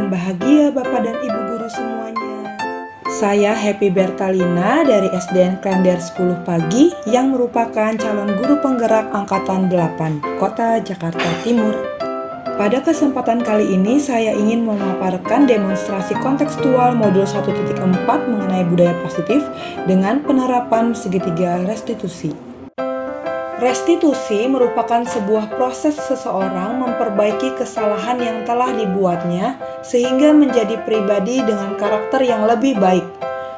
dengan bahagia Bapak dan Ibu guru semuanya. Saya Happy Bertalina dari SDN Klender 10 Pagi yang merupakan calon guru penggerak Angkatan 8, Kota Jakarta Timur. Pada kesempatan kali ini saya ingin memaparkan demonstrasi kontekstual modul 1.4 mengenai budaya positif dengan penerapan segitiga restitusi. Restitusi merupakan sebuah proses seseorang memperbaiki kesalahan yang telah dibuatnya sehingga menjadi pribadi dengan karakter yang lebih baik.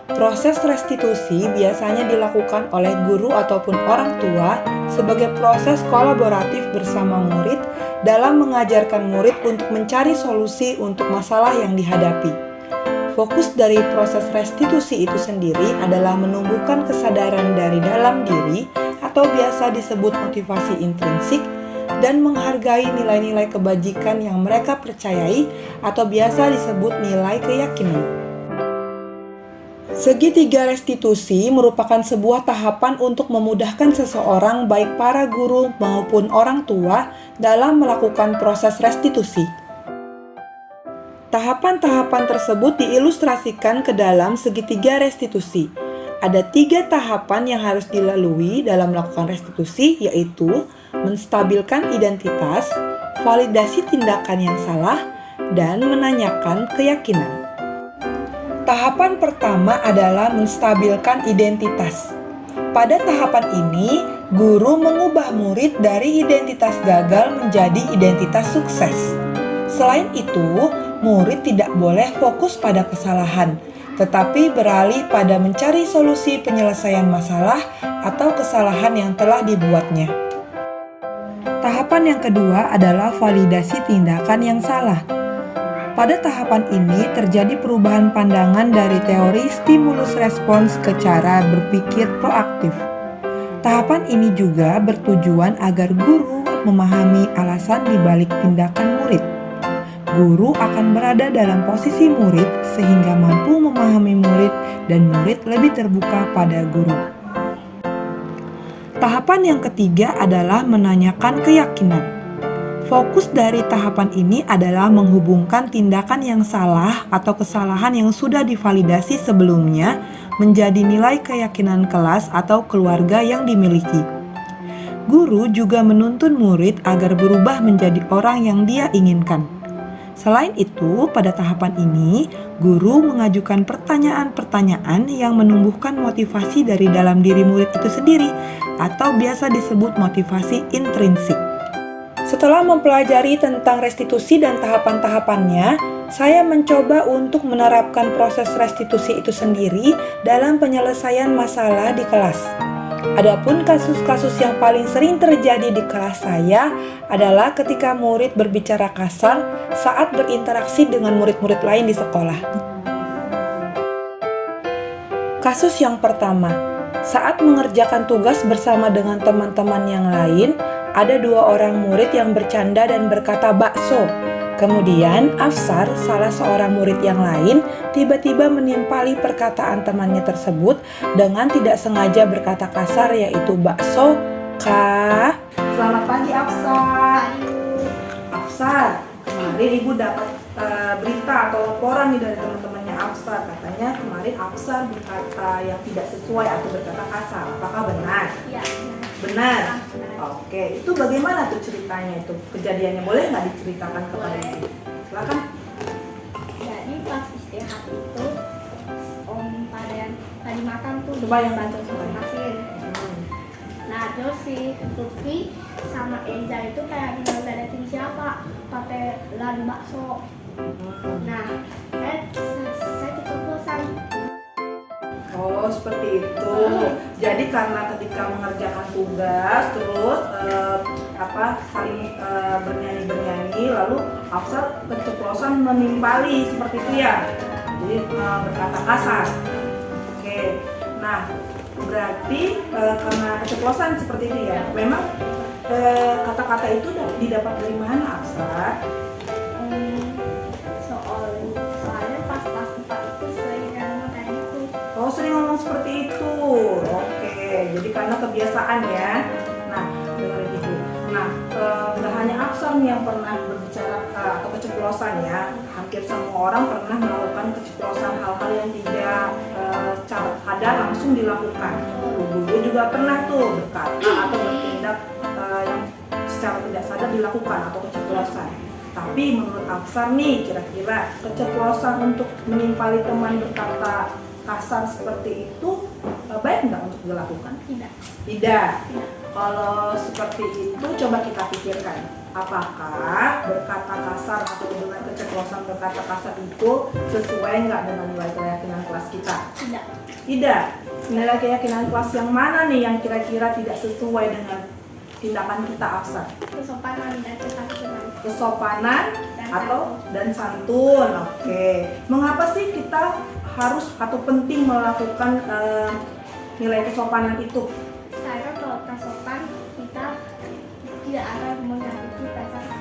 Proses restitusi biasanya dilakukan oleh guru ataupun orang tua sebagai proses kolaboratif bersama murid dalam mengajarkan murid untuk mencari solusi untuk masalah yang dihadapi. Fokus dari proses restitusi itu sendiri adalah menumbuhkan kesadaran dari dalam diri atau biasa disebut motivasi intrinsik dan menghargai nilai-nilai kebajikan yang mereka percayai atau biasa disebut nilai keyakinan. Segitiga restitusi merupakan sebuah tahapan untuk memudahkan seseorang baik para guru maupun orang tua dalam melakukan proses restitusi. Tahapan-tahapan tersebut diilustrasikan ke dalam segitiga restitusi. Ada 3 tahapan yang harus dilalui dalam melakukan restitusi, yaitu menstabilkan identitas, validasi tindakan yang salah, dan menanyakan keyakinan. Tahapan pertama adalah menstabilkan identitas. Pada tahapan ini, guru mengubah murid dari identitas gagal menjadi identitas sukses. Selain itu, murid tidak boleh fokus pada kesalahan, tetapi beralih pada mencari solusi penyelesaian masalah atau kesalahan yang telah dibuatnya. Tahapan yang kedua adalah validasi tindakan yang salah. Pada tahapan ini terjadi perubahan pandangan dari teori stimulus respons ke cara berpikir proaktif. Tahapan ini juga bertujuan agar guru memahami alasan di balik tindakan murid. Guru akan berada dalam posisi murid sehingga mampu memahami murid dan murid lebih terbuka pada guru. Tahapan yang ketiga adalah menanyakan keyakinan. Fokus dari tahapan ini adalah menghubungkan tindakan yang salah atau kesalahan yang sudah divalidasi sebelumnya menjadi nilai keyakinan kelas atau keluarga yang dimiliki. Guru juga menuntun murid agar berubah menjadi orang yang dia inginkan. Selain itu, pada tahapan ini, guru mengajukan pertanyaan-pertanyaan yang menumbuhkan motivasi dari dalam diri murid itu sendiri, atau biasa disebut motivasi intrinsik. Setelah mempelajari tentang restitusi dan tahapan-tahapannya, saya mencoba untuk menerapkan proses restitusi itu sendiri dalam penyelesaian masalah di kelas. Adapun kasus-kasus yang paling sering terjadi di kelas saya adalah ketika murid berbicara kasar saat berinteraksi dengan murid-murid lain di sekolah. Kasus yang pertama, saat mengerjakan tugas bersama dengan teman-teman yang lain, ada 2 orang murid yang bercanda dan berkata bakso. Kemudian Afsar, salah seorang murid yang lain, tiba-tiba menimpali perkataan temannya tersebut dengan tidak sengaja berkata kasar, yaitu bakso kah. Selamat pagi Afsar. Afsar, kemarin ibu dapat berita atau laporan nih dari teman-temannya Afsar. Katanya kemarin Afsar berkata yang tidak sesuai atau berkata kasar. Apakah benar? Iya. Benar? Oke, itu bagaimana tuh ceritanya itu? Kejadiannya boleh nggak diceritakan kepada ibu? Silakan. Jadi pas istirahat itu pada yang tadi makan tuh Coba yang baca coba. masin. Nah terus si Lutfi sama Eza itu kayak ngeledekin siapa pakai ladu bakso. Nah saya keceplosan. Oh, seperti itu. Jadi karena ketika mengerjakan tugas terus saling bernyanyi lalu Afsar keceplosan menimpali seperti itu ya. Jadi berkata kasar. Oke. Nah, berarti karena keceplosan seperti itu ya. Memang kata-kata itu didapat dari mana Afsar? Soalnya pas kelas 4 itu sering ngomong kayak gitu. Oh, sering ngomong seperti itu. Oke, jadi karena kebiasaan ya. Nah, dengerin ibu. Nah, nggak hanya Afsar nih yang pernah berbicara atau keceplosan ya. hampir semua orang pernah melakukan keceplosan hal-hal yang tidak sadar langsung dilakukan. Guru juga pernah tuh berkata atau bertindak yang secara tidak sadar dilakukan atau keceplosan. Tapi menurut Afsar nih, kira-kira keceplosan untuk menimpali teman berkata kasar seperti itu baik nggak untuk dilakukan? Tidak. Tidak. Kalau seperti itu coba kita pikirkan, apakah berkata kasar atau dengan keceplosan berkata kasar itu sesuai nggak dengan nilai keyakinan kelas kita? Tidak. Tidak. Nilai keyakinan kelas yang mana nih yang kira-kira tidak sesuai dengan tindakan kita, Afsar? Kesopanan dan kesantunan. Kesopanan dan santun. Oke. Mengapa sih kita harus atau penting melakukan nilai kesopanan itu? Karena kalau kita sopan, kita tidak akan menyakiti perasaan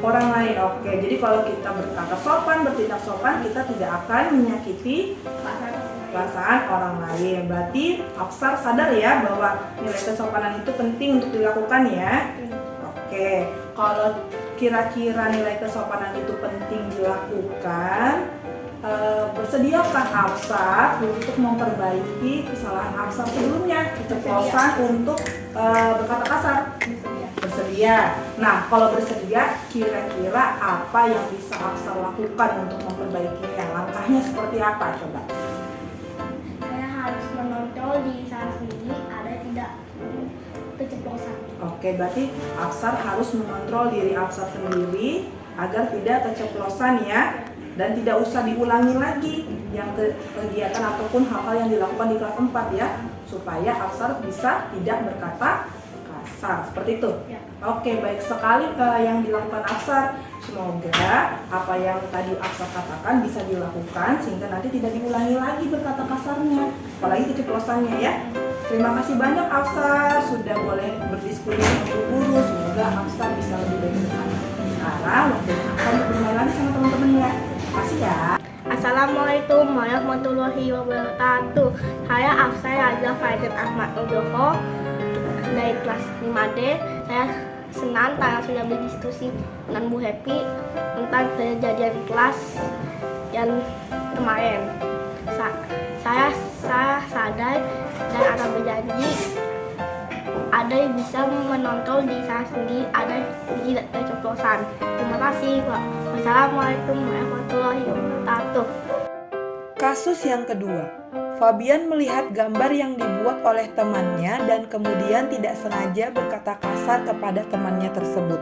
Orang lain. Oke. Jadi kalau kita berkata sopan, bertindak sopan, kita tidak akan menyakiti perasaan orang lain. Berarti Afsar sadar ya bahwa nilai kesopanan itu penting untuk dilakukan ya. Oke. Kalau kira-kira nilai kesopanan itu penting dilakukan, bersediakah Afsar untuk memperbaiki kesalahan Afsar sebelumnya, keceplosan untuk berkata kasar? Bersedia. Nah, kalau bersedia, kira-kira apa yang bisa Afsar lakukan untuk memperbaikinya? Langkahnya seperti apa? Coba. Saya harus menonjol diri saya sendiri ada tidak keceplosan. Oke, berarti Afsar harus mengontrol diri Afsar sendiri agar tidak keceplosan ya, dan tidak usah diulangi lagi yang kegiatan ataupun hal-hal yang dilakukan di kelas 4 ya, supaya Afsar bisa tidak berkata kasar, seperti itu. Ya. Oke, baik sekali yang dilakukan Afsar. Semoga apa yang tadi Afsar katakan bisa dilakukan sehingga nanti tidak diulangi lagi berkata kasarnya, apalagi keceplosannya ya. Terima kasih banyak Afsar sudah boleh berdiskusi dengan guru. Semoga Afsar bisa lebih baik ke depan. Sekarang waktunya Afsar untuk bermain lagi sama teman-temannya. Terima kasih ya. Assalamualaikum warahmatullahi wabarakatuh. Saya Afsar Raja Faizal Ahmad Nugroho dari kelas 5D. Saya senang karena sudah berdiskusi dengan Bu Happy tentang kejadian kelas yang kemarin. Saya sadar dan akan berjanji ada yang bisa menonton di saya sendiri, ada yang tidak keceplosan. Terima kasih, Pak. Wassalamualaikum warahmatullahi wabarakatuh. Kasus yang kedua, Fabian melihat gambar yang dibuat oleh temannya dan kemudian tidak sengaja berkata kasar kepada temannya tersebut.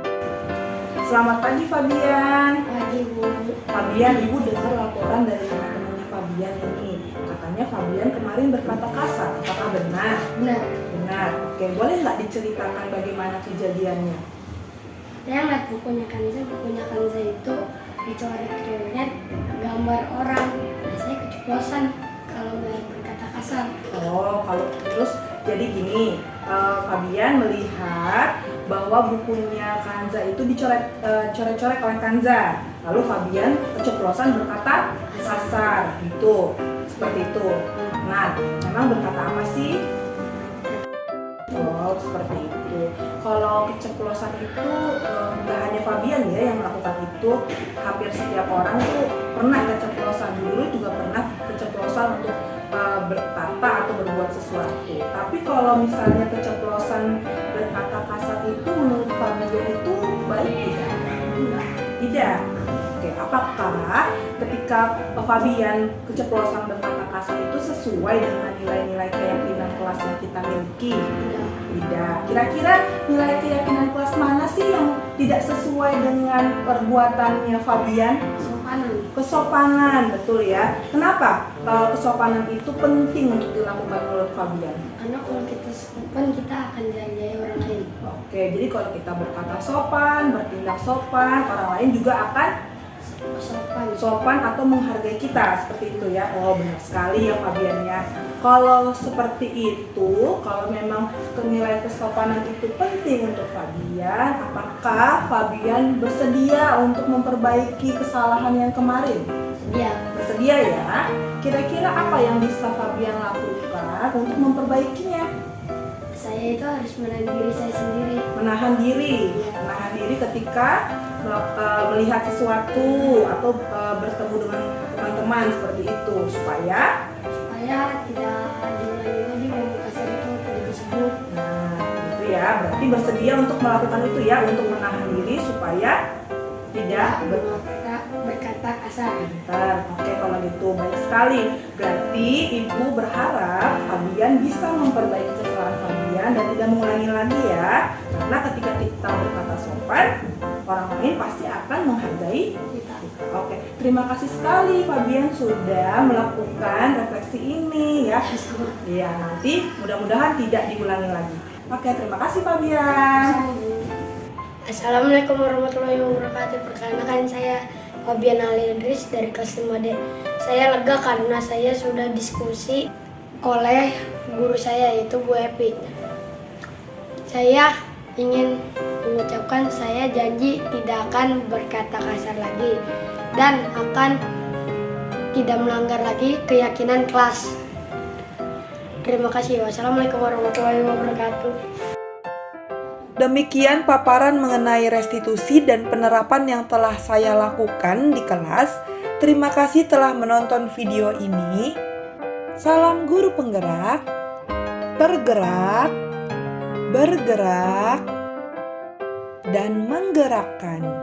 Selamat pagi Fabian. Pagi, Bu. Fabian, Ibu dengar laporan dari teman-temannya Fabian ini. Katanya Fabian kemarin berkata kasar, apakah benar? Benar. Benar. Oke, boleh nggak diceritakan bagaimana kejadiannya? Saya lihat bukunya Kanza itu dicoret-coret gambar orang. Nah, saya keceplosan kalau nggak berkata kasar. Oh, kalau terus jadi gini, Fabian melihat bahwa bukunya Kanza itu dicoret-coret oleh Kanza. Lalu Fabian keceplosan berkata kasar, gitu, seperti itu. Nah, memang berkata apa sih? Oh, seperti itu. Kalau keceplosan itu nggak hanya Fabian ya yang melakukan itu, hampir setiap orang tuh pernah keceplosan. Dulu juga pernah keceplosan untuk berkata atau berbuat sesuatu. Tapi kalau misalnya keceplosan berkata kasar itu menurut Fabian itu baik tidak? Tidak. Oke, apakah ketika Fabian keceplosan berkata kasar itu sesuai dengan nilai-nilai keyakinan kelas yang kita miliki? Tidak. Kira-kira nilai keyakinan kelas mana sih yang tidak sesuai dengan perbuatannya Fabian? Kesopanan, betul ya. Kenapa kesopanan itu penting untuk dilakukan oleh Fabian? Karena kalau kita sopan, kita akan dihargai orang lain. Oke, jadi kalau kita berkata sopan, bertindak sopan, orang lain juga akan sopan atau menghargai kita, seperti itu ya. Oh, benar sekali ya Fabian ya. Kalau seperti itu, kalau memang nilai kesopanan itu penting untuk Fabian, apakah Fabian bersedia untuk memperbaiki kesalahan yang kemarin? Bersedia ya. Kira-kira apa yang bisa Fabian lakukan untuk memperbaikinya? Saya itu harus menahan diri saya sendiri. Menahan diri ketika melihat sesuatu atau bertemu dengan teman-teman seperti itu supaya tidak diulangi lagi ngomong kasar itu tidak disebut. nah itu ya, berarti bersedia untuk melakukan itu ya, untuk menahan diri supaya tidak berkata kasar. Bentar, oke kalau gitu baik sekali. Berarti ibu berharap Fabian bisa memperbaiki kesalahan Fabian dan tidak mengulangi lagi ya. Karena ketika kita berkata sopan, orang lain pasti akan menghargai kita. Oke, terima kasih sekali Fabian sudah melakukan refleksi ini ya. Iya, nanti mudah-mudahan tidak diulangi lagi. Oke, terima kasih Fabian. Assalamualaikum warahmatullahi wabarakatuh. Perkenalkan saya Fabian Ali Idris dari kelas 5D. Saya lega karena saya sudah diskusi oleh guru saya yaitu Bu Epi. Saya ingin mengucapkan saya janji tidak akan berkata kasar lagi dan akan tidak melanggar lagi keyakinan kelas. Terima kasih. Wassalamualaikum warahmatullahi wabarakatuh. Demikian paparan mengenai restitusi dan penerapan yang telah saya lakukan di kelas. Terima kasih telah menonton video ini. Salam guru penggerak, bergerak, bergerak, dan menggerakkan.